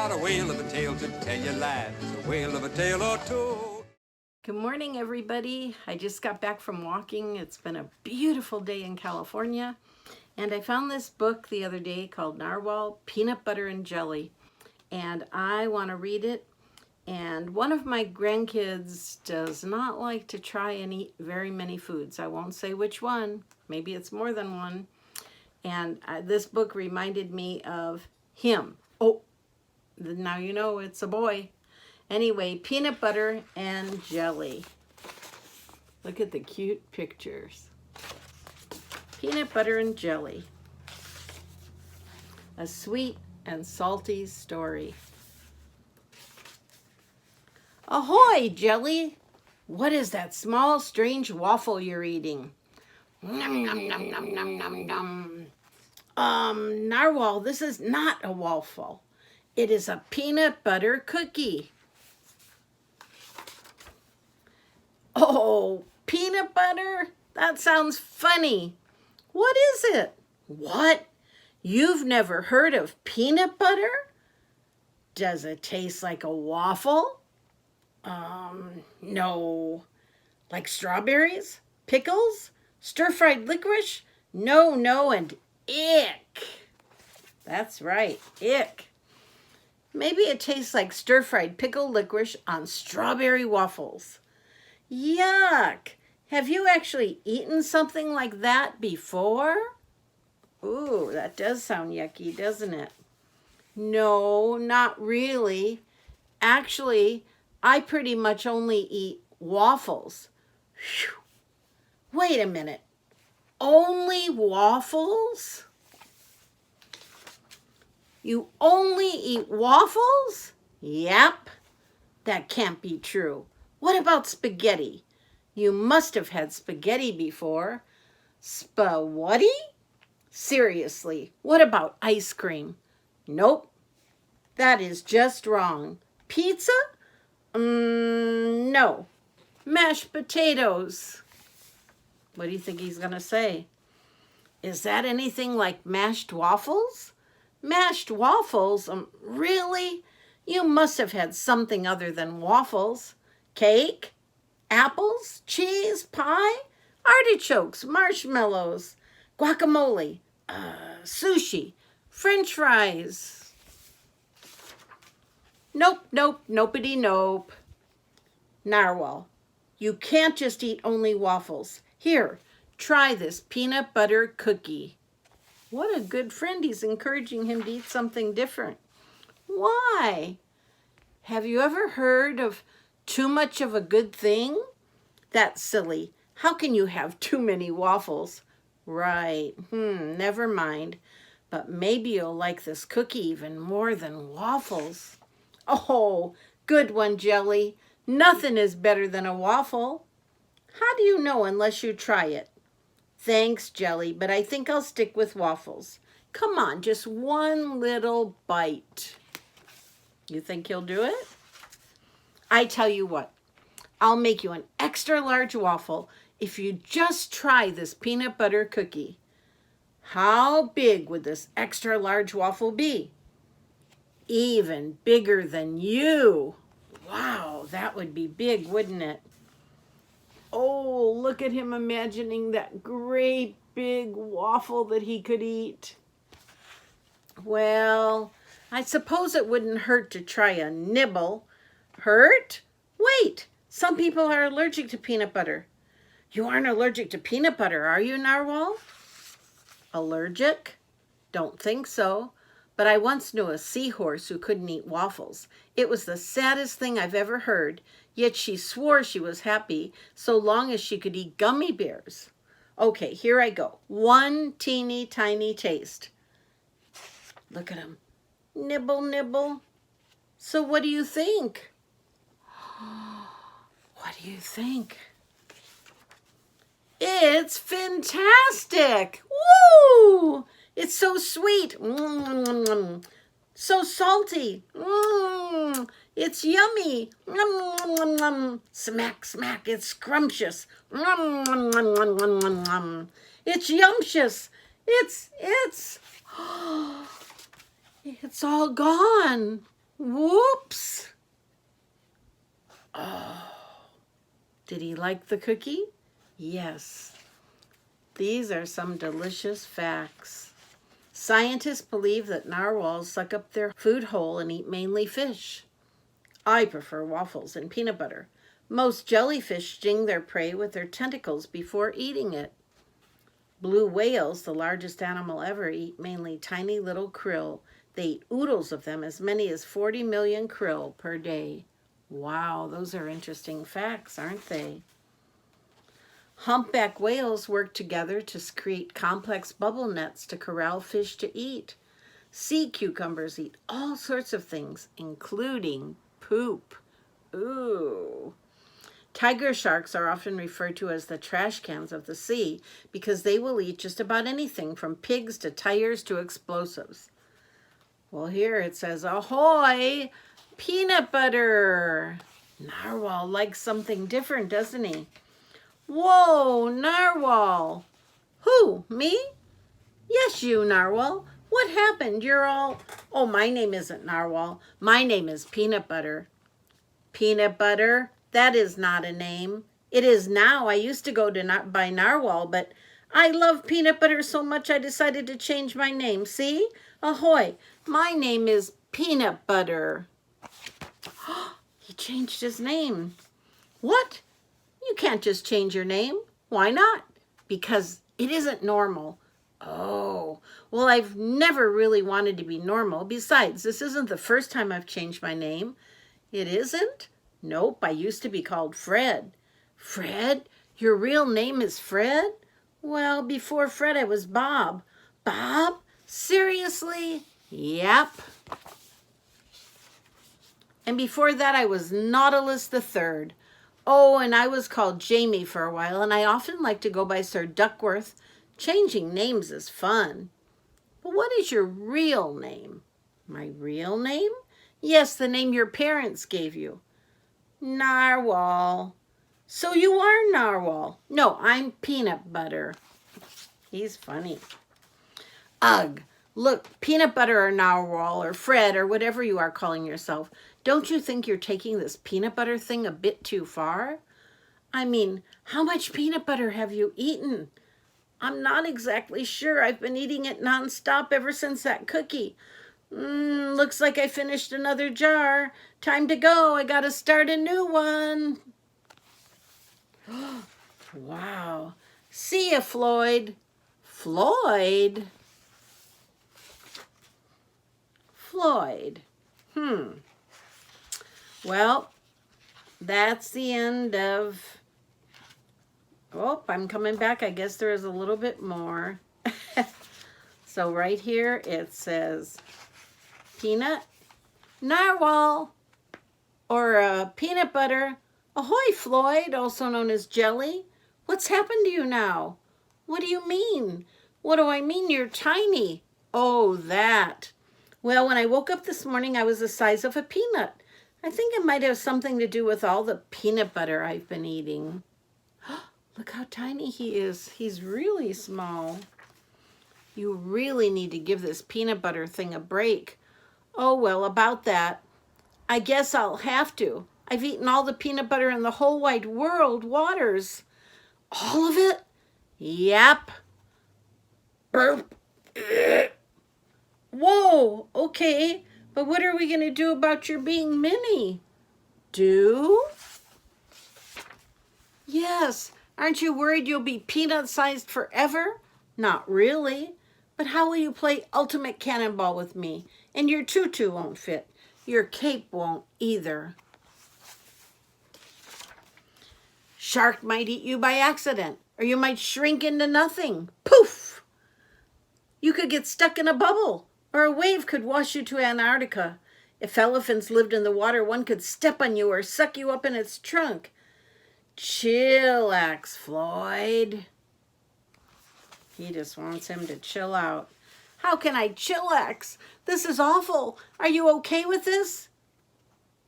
got a whale of a tale to tell you, lads, a whale of a tale or two. Good morning, everybody. I just got back from walking. It's been a beautiful day in California. And I found this book the other day called Narwhal, Peanut Butter and Jelly. And I want to read it. And one of my grandkids does not like to try and eat very many foods. I won't say which one. Maybe it's more than one. And this book reminded me of him. Oh, now you know it's a boy. Anyway, Peanut Butter and Jelly. Look at the cute pictures. Peanut Butter and Jelly. A sweet and salty story. Ahoy, Jelly! What is that small, strange waffle you're eating? Nom, nom, nom, nom, nom, nom, nom. Narwhal, this is not a waffle. It is a peanut butter cookie. Oh, peanut butter? That sounds funny. What is it? What? You've never heard of peanut butter? Does it taste like a waffle? No. Like strawberries? Pickles? Stir-fried licorice? No, and ick. That's right, ick. Maybe it tastes like stir-fried pickled licorice on strawberry waffles. Yuck! Have you actually eaten something like that before? Ooh, that does sound yucky, doesn't it? No, not really. Actually, I pretty much only eat waffles. Whew. Wait a minute. Only waffles? You only eat waffles? Yep. That can't be true. What about spaghetti? You must have had spaghetti before. Spaghetti? Seriously, what about ice cream? Nope. That is just wrong. Pizza? No. Mashed potatoes. What do you think he's going to say? Is that anything like mashed waffles? Mashed waffles? Really? You must have had something other than waffles. Cake? Apples? Cheese? Pie? Artichokes? Marshmallows? Guacamole? Sushi? French fries? Nope, nopedy nope. Narwhal, you can't just eat only waffles. Here, try this peanut butter cookie. What a good friend. He's encouraging him to eat something different. Why? Have you ever heard of too much of a good thing? That's silly. How can you have too many waffles? Right. Never mind. But maybe you'll like this cookie even more than waffles. Oh, good one, Jelly. Nothing is better than a waffle. How do you know unless you try it? Thanks, Jelly, but I think I'll stick with waffles. Come on, just one little bite. You think you'll do it? I tell you what, I'll make you an extra large waffle if you just try this peanut butter cookie. How big would this extra large waffle be? Even bigger than you. Wow, that would be big, wouldn't it? Oh, look at him imagining that great big waffle that he could eat. Well, I suppose it wouldn't hurt to try a nibble. Hurt? Wait, some people are allergic to peanut butter. You aren't allergic to peanut butter, are you, Narwhal? Allergic? Don't think so. But I once knew a seahorse who couldn't eat waffles. It was the saddest thing I've ever heard, yet she swore she was happy so long as she could eat gummy bears. Okay, here I go. One teeny tiny taste. Look at him. Nibble, nibble. So what do you think? What do you think? It's fantastic! Woo! It's so sweet. So salty. It's yummy. Smack, smack. It's scrumptious. It's yumptious. It's all gone. Whoops! Oh, did he like the cookie? Yes. These are some delicious facts. Scientists believe that narwhals suck up their food whole and eat mainly fish. I prefer waffles and peanut butter. Most jellyfish sting their prey with their tentacles before eating it. Blue whales, the largest animal ever, eat mainly tiny little krill. They eat oodles of them, as many as 40 million krill per day. Wow, those are interesting facts, aren't they? Humpback whales work together to create complex bubble nets to corral fish to eat. Sea cucumbers eat all sorts of things, including poop. Ooh. Tiger sharks are often referred to as the trash cans of the sea because they will eat just about anything from pigs to tires to explosives. Well, here it says, ahoy, peanut butter. Narwhal likes something different, doesn't he? Whoa, Narwhal. Who, me? Yes, you, Narwhal. What happened? You're all... Oh, my name isn't Narwhal. My name is Peanut Butter. Peanut Butter? That is not a name. It is now. I used to go by Narwhal, but I love peanut butter so much I decided to change my name. See? Ahoy. My name is Peanut Butter. He changed his name. What? You can't just change your name. Why not? Because it isn't normal. Oh, well, I've never really wanted to be normal. Besides, this isn't the first time I've changed my name. It isn't? Nope, I used to be called Fred. Fred? Your real name is Fred? Well, before Fred, I was Bob. Bob? Seriously? Yep. And before that, I was Nautilus the Third. Oh, and I was called Jamie for a while, and I often like to go by Sir Duckworth. Changing names is fun. But what is your real name? My real name? Yes, the name your parents gave you. Narwhal. So you are Narwhal. No, I'm Peanut Butter. He's funny. Ugh. Look, Peanut Butter or Narwhal or Fred or whatever you are calling yourself, don't you think you're taking this peanut butter thing a bit too far? I mean, how much peanut butter have you eaten? I'm not exactly sure. I've been eating it nonstop ever since that cookie. Looks like I finished another jar. Time to go. I gotta start a new one. Wow. See ya, Floyd. Floyd? Floyd. Well, that's the end of... Oh, I'm coming back. I guess there is a little bit more. So right here it says peanut, narwhal, or peanut butter. Ahoy, Floyd, also known as jelly. What's happened to you now? What do you mean? What do I mean? You're tiny. Oh, that. Well, when I woke up this morning, I was the size of a peanut. I think it might have something to do with all the peanut butter I've been eating. Look how tiny he is. He's really small. You really need to give this peanut butter thing a break. Oh, well, about that. I guess I'll have to. I've eaten all the peanut butter in the whole wide world, Waters. All of it? Yep. Burp. Whoa, okay. But what are we going to do about your being mini? Do? Yes. Aren't you worried you'll be peanut-sized forever? Not really. But how will you play ultimate cannonball with me? And your tutu won't fit. Your cape won't either. Shark might eat you by accident, or you might shrink into nothing. Poof! You could get stuck in a bubble, or a wave could wash you to Antarctica. If elephants lived in the water, one could step on you or suck you up in its trunk. Chillax, Floyd. He just wants him to chill out. How can I chillax? This is awful. Are you okay with this?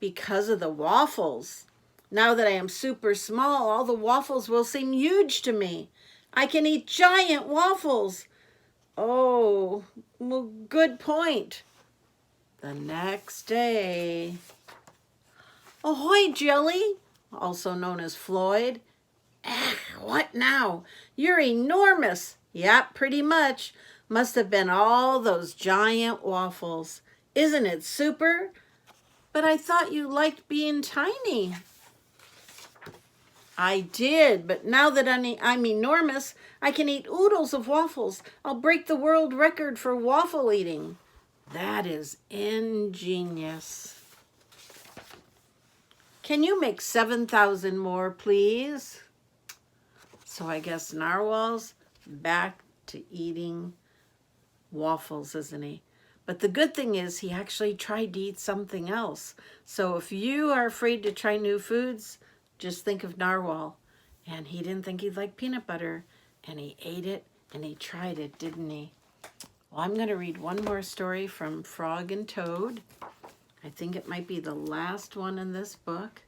Because of the waffles. Now that I am super small, all the waffles will seem huge to me. I can eat giant waffles. Oh, well, good point. The next day. Ahoy, Jelly, also known as Floyd. Ah, what now? You're enormous. Yep, pretty much. Must have been all those giant waffles. Isn't it super? But I thought you liked being tiny. I did, but now that I'm enormous, I can eat oodles of waffles. I'll break the world record for waffle eating. That is ingenious. Can you make 7,000 more, please? So I guess Narwhal's back to eating waffles, isn't he? But the good thing is he actually tried to eat something else. So if you are afraid to try new foods, just think of Narwhal. And he didn't think he'd like peanut butter. And he ate it and he tried it, didn't he? Well, I'm going to read one more story from Frog and Toad. I think it might be the last one in this book.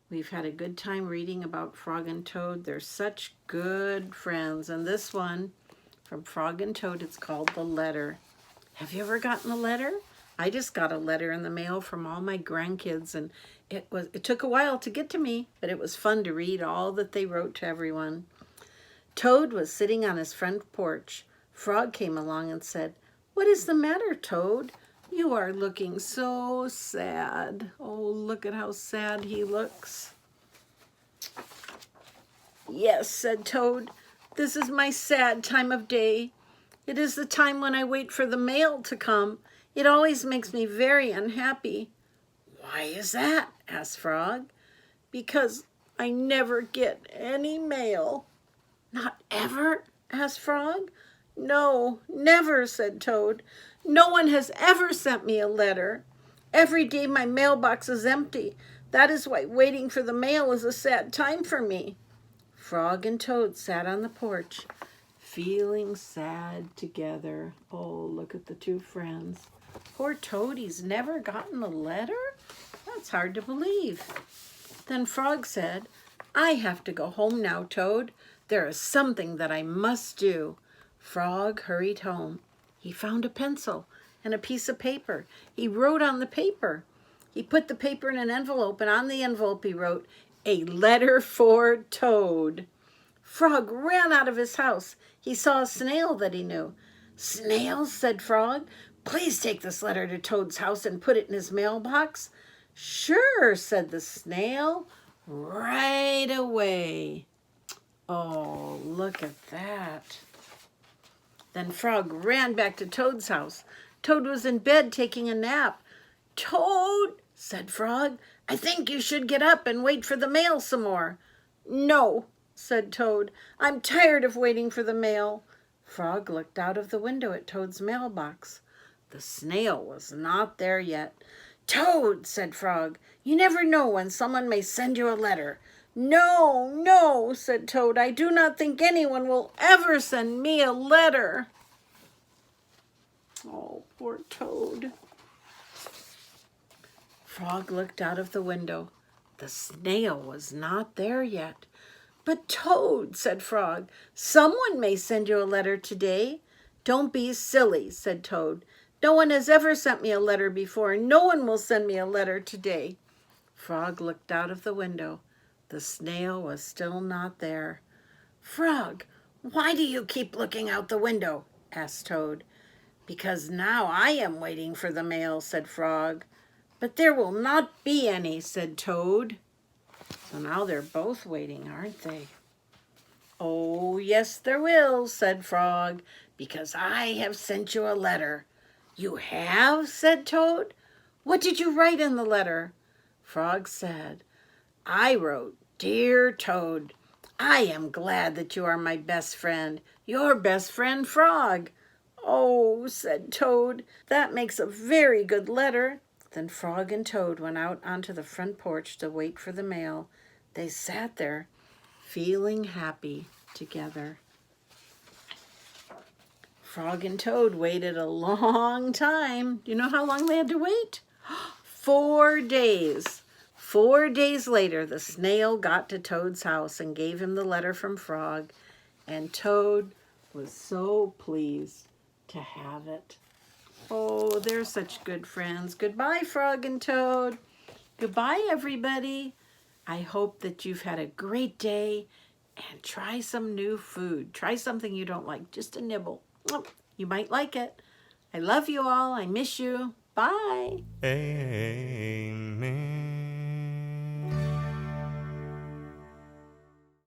We've had a good time reading about Frog and Toad. They're such good friends. And this one from Frog and Toad, it's called The Letter. Have you ever gotten a letter? I just got a letter in the mail from all my grandkids, and it took a while to get to me, but it was fun to read all that they wrote to everyone. Toad was sitting on his front porch. Frog came along and said, "What is the matter, Toad? You are looking so sad. Oh, look at how sad he looks." "Yes," said Toad, "this is my sad time of day. It is the time when I wait for the mail to come. It always makes me very unhappy." "Why is that?" asked Frog. "Because I never get any mail." "Not ever?" asked Frog. "No, never," said Toad. "No one has ever sent me a letter. Every day my mailbox is empty. That is why waiting for the mail is a sad time for me." Frog and Toad sat on the porch, feeling sad together. Oh, look at the two friends. Poor Toad, he's never gotten a letter? That's hard to believe. Then Frog said, "I have to go home now, Toad. There is something that I must do." Frog hurried home. He found a pencil and a piece of paper. He wrote on the paper. He put the paper in an envelope, and on the envelope he wrote, "A letter for Toad." Frog ran out of his house. He saw a snail that he knew. "Snail," said Frog, "please take this letter to Toad's house and put it in his mailbox." "Sure," said the snail, "right away." Oh, look at that. Then Frog ran back to Toad's house. Toad was in bed taking a nap. "Toad," said Frog, "I think you should get up and wait for the mail some more." "No," said Toad, "I'm tired of waiting for the mail." Frog looked out of the window at Toad's mailbox. The snail was not there yet. "Toad," said Frog, "you never know when someone may send you a letter." "No, no," said Toad, "I do not think anyone will ever send me a letter." Oh, poor Toad. Frog looked out of the window. The snail was not there yet. "But Toad," said Frog, "someone may send you a letter today." "Don't be silly," said Toad. "No one has ever sent me a letter before, and no one will send me a letter today." Frog looked out of the window. The snail was still not there. "Frog, why do you keep looking out the window?" asked Toad. "Because now I am waiting for the mail," said Frog. "But there will not be any," said Toad. So now they're both waiting, aren't they? "Oh, yes, there will," said Frog, "because I have sent you a letter." "You have?" said Toad. "What did you write in the letter?" Frog said, "I wrote, 'Dear Toad, I am glad that you are my best friend. Your best friend, Frog.'" "Oh," said Toad, "that makes a very good letter." Then Frog and Toad went out onto the front porch to wait for the mail. They sat there, feeling happy together. Frog and Toad waited a long time. Do you know how long they had to wait? 4 days. 4 days later, the snail got to Toad's house and gave him the letter from Frog, and Toad was so pleased to have it. Oh, they're such good friends. Goodbye, Frog and Toad. Goodbye, everybody. I hope that you've had a great day and try some new food. Try something you don't like, just a nibble. You might like it. I love you all. I miss you. Bye. Ain't